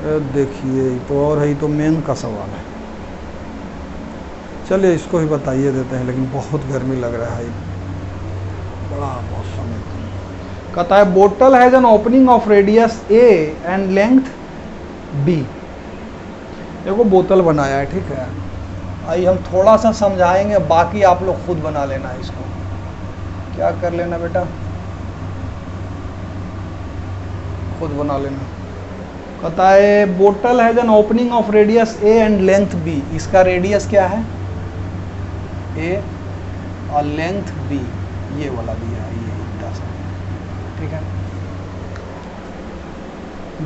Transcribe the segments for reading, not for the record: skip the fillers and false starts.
देखिए तो और है, ये तो मेन का सवाल है। चलिए इसको ही बताइए देते हैं, लेकिन बहुत गर्मी लग रहा है, बड़ा मौसम है। कहता है bottle has an opening of radius a and length b. देखो बोतल बनाया है, ठीक है। आइए हम थोड़ा सा समझाएंगे, बाकी आप लोग खुद बना लेना है इसको। क्या कर लेना बेटा, खुद बना लेना। कहता है bottle has an opening of radius a and length b. इसका रेडियस क्या है, ए, और लेंथ बी, ये वाला दिया है, ये इतना सा, ठीक है।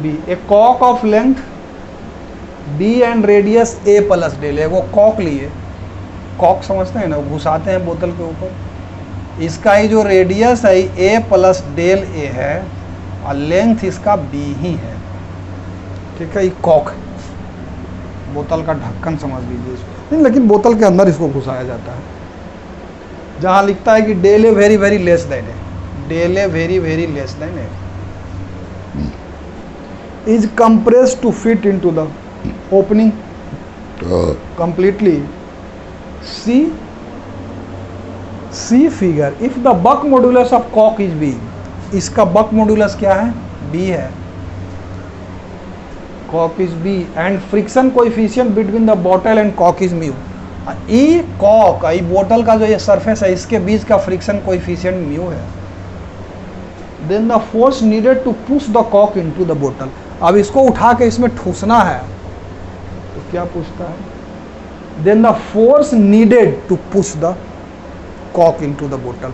बी ए कॉक of length b and radius a plus del है। वो कॉक लिए, कॉक समझते हैं ना, घुसाते हैं बोतल के ऊपर। इसका ही जो रेडियस है ए प्लस डेल ए है, और लेंथ इसका बी ही है, ठीक है। ये कॉक है, बोतल का ढक्कन समझ लीजिए इसको। नहीं, लेकिन बोतल के अंदर इसको घुसाया जाता है। जहाँ लिखता है कि del a very very less than A, del a very very less than A, is compressed to fit into the opening completely. C figure if the buck modulus of Kock is B. इसका बक modulus क्या है, B है। Kock is B and friction coefficient between the bottle and Kock is mu. E Kock, ई बोतल का जो ये surface है, इसके बीच का फ्रिक्शन कोएफिशिएंट म्यू है। Then the force needed to push the कॉक इनटू द बोतल। अब इसको उठा के इसमें ठूसना है, तो क्या पूछता है, then the force needed to push the कॉक इनटू द बोतल।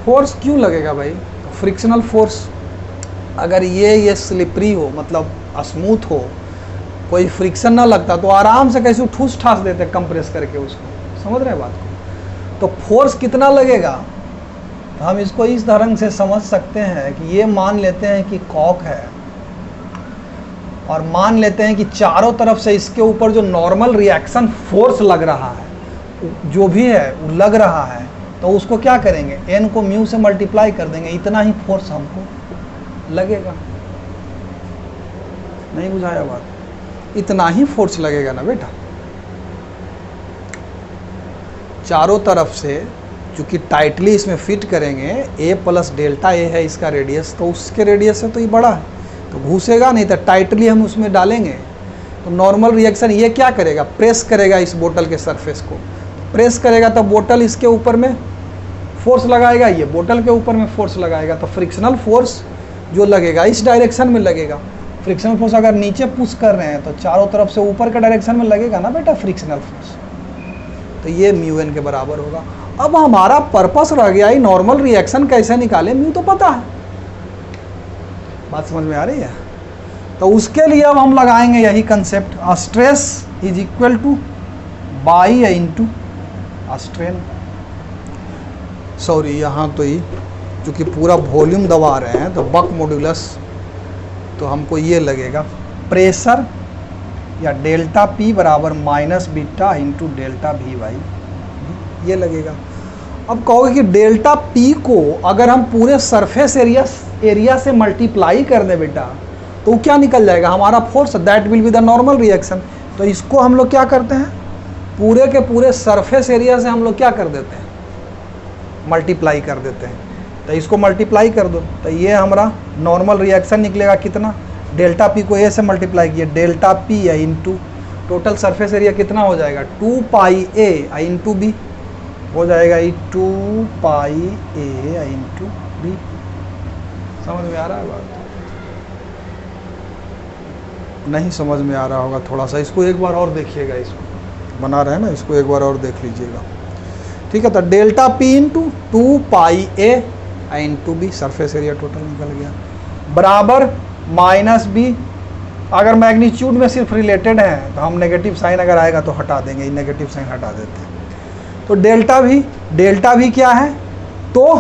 फोर्स क्यों लगेगा भाई, फ्रिक्शनल फोर्स। अगर ये स्लिपरी हो, मतलब स्मूथ हो, कोई फ्रिक्शन ना लगता, तो आराम से कैसे ठूस ठास देते कंप्रेस करके उसको, समझ रहे हैं बात को। तो फोर्स कितना लगेगा, तो हम इसको इस तरह से समझ सकते हैं कि ये मान लेते हैं कि कॉक है, और मान लेते हैं कि चारों तरफ से इसके ऊपर जो नॉर्मल रिएक्शन फोर्स लग रहा है, जो भी है वो लग रहा है, तो उसको क्या करेंगे, एन को म्यू से मल्टीप्लाई कर देंगे, इतना ही फोर्स हमको लगेगा। नहीं बुझाया बात, इतना ही फोर्स लगेगा ना बेटा। चारों तरफ से चूंकि टाइटली इसमें फिट करेंगे, ए प्लस डेल्टा ए है इसका रेडियस, तो उसके रेडियस से तो ये बड़ा है, तो घुसेगा नहीं। तो टाइटली हम उसमें डालेंगे तो नॉर्मल रिएक्शन ये क्या करेगा, प्रेस करेगा इस बोतल के सरफेस को। प्रेस करेगा तो बोतल इसके ऊपर में फोर्स लगाएगा, ये बोतल के ऊपर में फोर्स लगाएगा, तो फ्रिक्शनल फोर्स जो लगेगा इस डायरेक्शन में लगेगा। फ्रिक्शनल फोर्स अगर नीचे पुश कर रहे हैं तो चारों तरफ से ऊपर के डायरेक्शन में लगेगा ना बेटा फ्रिक्शनल फोर्स, तो ये म्यू एन के बराबर होगा। अब हमारा पर्पस रह गया ही नॉर्मल रिएक्शन कैसे निकालें, म्यू तो पता है, बात समझ में आ रही है। तो उसके लिए अब हम लगाएंगे यही concept, stress is equal two by into strain. Sorry, यहाँ तो ही चूँकि पूरा वॉल्यूम दबा रहे हैं, तो बक मॉड्यूलस, तो हमको ये लगेगा प्रेशर या डेल्टा पी बराबर minus beta into delta v by, ये लगेगा। अब कहोगे कि डेल्टा पी को अगर हम पूरे सरफेस एरिया से मल्टीप्लाई कर दें बेटा, तो क्या निकल जाएगा, हमारा force, that will be the normal reaction. तो इसको हम लोग क्या करते हैं, पूरे के पूरे सरफेस एरिया से हम लोग क्या कर देते हैं, मल्टीप्लाई कर देते हैं। तो इसको मल्टीप्लाई कर दो, तो ये हमारा नॉर्मल रिएक्शन निकलेगा कितना, डेल्टा पी को ए से मल्टीप्लाई किया, डेल्टा पी या इंटू टोटल सरफेस एरिया कितना हो जाएगा, 2 पाई ए इंटू बी हो जाएगा, 2 पाई ए इंटू बी। समझ में आ रहा है बात, नहीं समझ में आ रहा होगा थोड़ा सा, इसको एक बार और देखिएगा, इसको बना रहे हैं ना, इसको एक बार और देख लीजिएगा, ठीक है। तो डेल्टा पी इंटू 2 पाई ए into B, surface area total निकल गया, बराबर माइनस बी। अगर मैग्नीट्यूड में सिर्फ रिलेटेड है तो हम नेगेटिव साइन अगर आएगा तो हटा देंगे, नेगेटिव साइन हटा देते हैं। तो डेल्टा भी क्या है, तो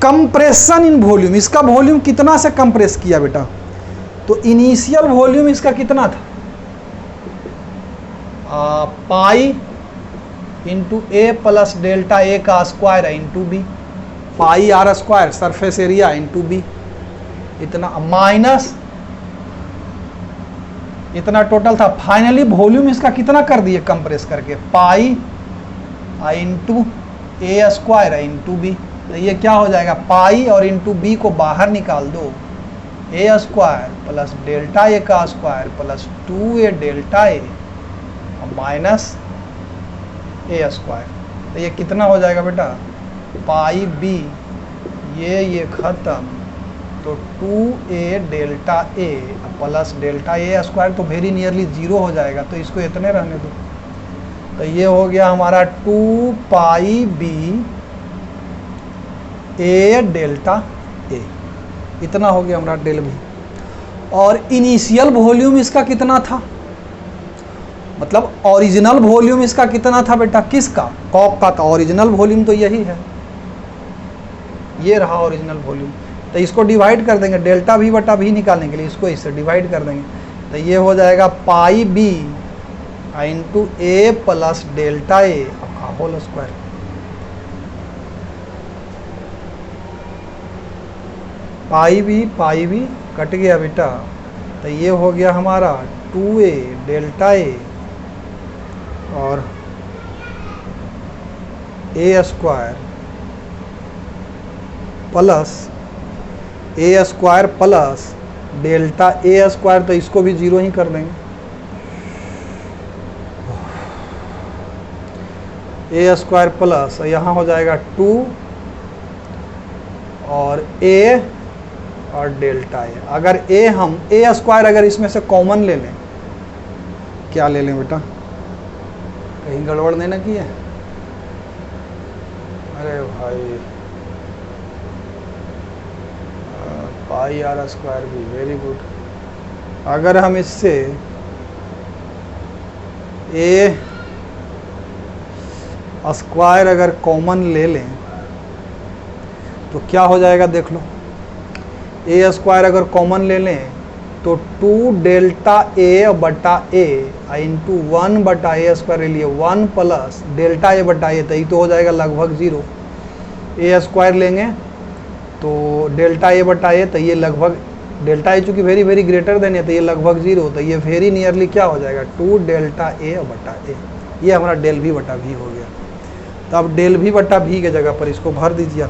कंप्रेशन इन वॉल्यूम, इसका वॉल्यूम कितना से कंप्रेस किया बेटा, तो इनिशियल वॉल्यूम इसका कितना था, pi into a plus delta a का square into b, pi r square surface area into b, इतना माइनस इतना टोटल था। फाइनली वॉल्यूम इसका कितना कर दिए कंप्रेस करके, pi into a square into b. तो ये क्या हो जाएगा, पाई और इंटू बी को बाहर निकाल दो, ए स्क्वायर प्लस डेल्टा ए का square plus 2a delta A minus A square. तो ये कितना हो जाएगा बेटा, पाई बी, ये खत्म, तो 2a delta A plus delta A square, तो वेरी नियरली 0 हो जाएगा। तो इसको इतने रहने दो। तो ये हो गया हमारा 2 पाई बी ए डेल्टा ए, इतना हो गया हमारा डेल भी। और इनिशियल वॉल्यूम इसका कितना था, मतलब ओरिजिनल वॉल्यूम इसका कितना था बेटा, किसका, कॉक का। तो ओरिजिनल वॉल्यूम तो यही है, ये रहा ओरिजिनल वॉल्यूम। तो इसको डिवाइड कर देंगे, डेल्टा भी बटा भी निकालने के लिए इसको इससे डिवाइड कर देंगे। तो ये हो जाएगा पाई B into a plus delta a का होल स्क्वायर। पाई भी कट गया बेटा। तो ये हो गया हमारा 2a डेल्टा ए और ए स्क्वायर प्लस डेल्टा ए स्क्वायर। तो इसको भी 0 ही कर देंगे, ए स्क्वायर प्लस यहाँ हो जाएगा 2 और ए और डेल्टा ए। अगर हम ए स्क्वायर अगर इसमें से कॉमन ले लें, क्या ले लें बेटा, कहीं गड़बड़ नहीं ना की है, अरे भाई, पाई आर स्क्वायर भी, वेरी गुड। अगर हम इससे ए स्क्वायर अगर कॉमन ले लें तो क्या हो जाएगा देख लो, ए स्क्वायर अगर कॉमन ले लें तो 2 डेल्टा ए बटा ए इंटू 1 बटा ए स्क्वायर ले लिए, 1 प्लस डेल्टा ए बटा ए, तो ये तो हो जाएगा लगभग 0। ए स्क्वायर लेंगे तो डेल्टा ए बटा ए, तो ये लगभग डेल्टा ए चूँकि वेरी वेरी ग्रेटर देन है, तो ये लगभग 0। तो ये वेरी नियरली क्या हो जाएगा, 2 डेल्टा ए बटा ए। ये हमारा डेल भी बटा भी हो गया। तो अब डेल भी बटा भी के जगह पर इसको भर दीजिए।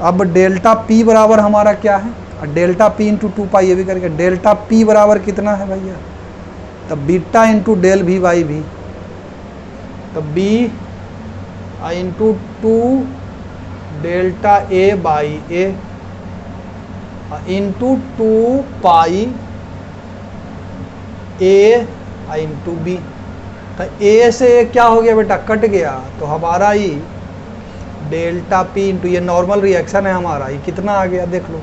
अब डेल्टा पी बराबर हमारा क्या है, डेल्टा पी इंटू 2 पाई, ये भी करके डेल्टा पी बराबर कितना है भैया, तब beta into del b by b, तो b into 2 delta A by A into 2 pi A into b. तो ए से क्या हो गया बेटा, कट गया, तो हमारा ही डेल्टा पी इंटू, ये नॉर्मल रिएक्शन है हमारा, ये कितना आ गया देख लो,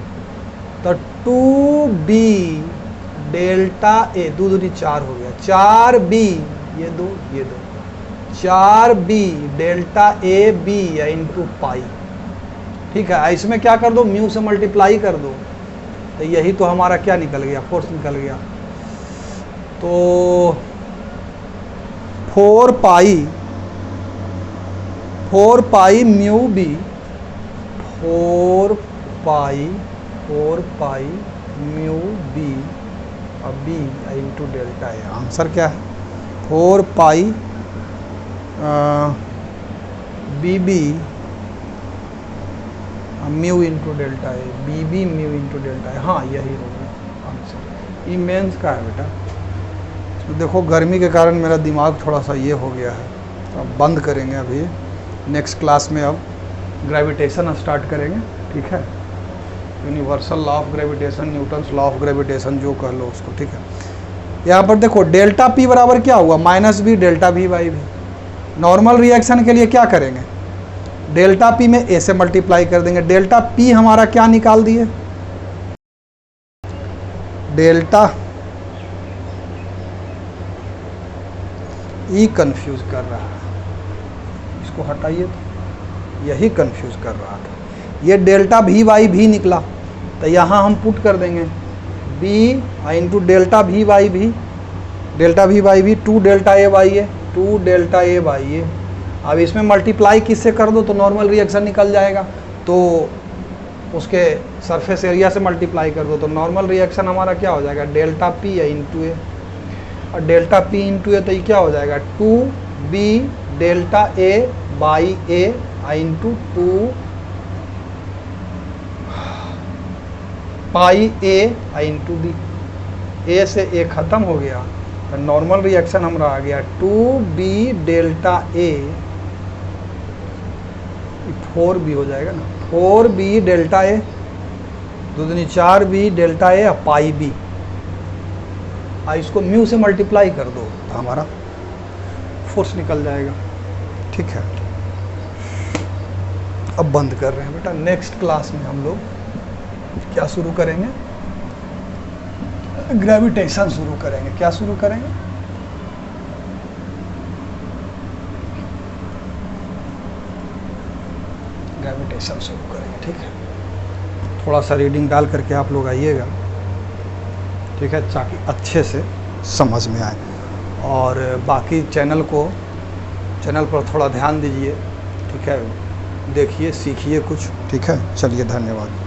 तो 2b डेल्टा ए, 2 दूनी 4 हो गया, 4b, ये 2 4b डेल्टा ए बी इंटू पाई। ठीक है, इसमें क्या कर दो, म्यू से मल्टीप्लाई कर दो, तो यही तो हमारा क्या निकल गया, फोर्स निकल गया। तो 4 pi mu B, 4 pi mu B और B into delta A. Answer क्या है, 4 pi B B mu into delta A, B B mu into delta A. हाँ यही होगा आंसर। ये मेंस का है बेटा। तो देखो गर्मी के कारण मेरा दिमाग थोड़ा सा ये हो गया है, तो अब बंद करेंगे अभी, नेक्स्ट क्लास में अब ग्रेविटेशन स्टार्ट करेंगे। ठीक है, universal law of gravitation, Newton's law of gravitation जो कह लो उसको। ठीक है, यहाँ पर देखो डेल्टा पी बराबर क्या हुआ, minus b delta v by v. Normal reaction के लिए क्या करेंगे, डेल्टा पी में ए से मल्टीप्लाई कर देंगे। डेल्टा पी हमारा क्या निकाल दिए, डेल्टा ई कंफ्यूज कर रहा है, इसको हटाइए, तो यही कंफ्यूज कर रहा था। ये डेल्टा भी बाई भी निकला, तो यहाँ हम पुट कर देंगे B into delta B by B, delta B by B 2 delta A by A, 2 delta A by A. अब इसमें मल्टीप्लाई किससे कर दो तो नॉर्मल रिएक्शन निकल जाएगा। तो उसके सरफेस एरिया से मल्टीप्लाई कर दो, तो नॉर्मल रिएक्शन हमारा क्या हो जाएगा, डेल्टा पी या इंटू ए, और डेल्टा पी इंटू ए तो ये क्या हो जाएगा, 2b delta A by A into 2 pi A into B. A से ए ख़त्म हो गया, तो नॉर्मल रिएक्शन हमारा आ गया 2b डेल्टा ए, 4b हो जाएगा ना, 4b डेल्टा ए, 2 दूनी 4b डेल्टा ए पाई बी, इसको म्यू से मल्टीप्लाई कर दो तो हमारा फोर्स निकल जाएगा। ठीक है, अब बंद कर रहे हैं बेटा। नेक्स्ट क्लास में हम लोग क्या शुरू करेंगे, ग्रेविटेशन शुरू करेंगे। क्या शुरू करेंगे, ग्रेविटेशन शुरू करेंगे। ठीक है, थोड़ा सा रीडिंग डाल करके आप लोग आइएगा, ठीक है, ताकि अच्छे से समझ में आए, और बाकी चैनल पर थोड़ा ध्यान दीजिए। ठीक है, देखिए, सीखिए कुछ। ठीक है, चलिए, धन्यवाद।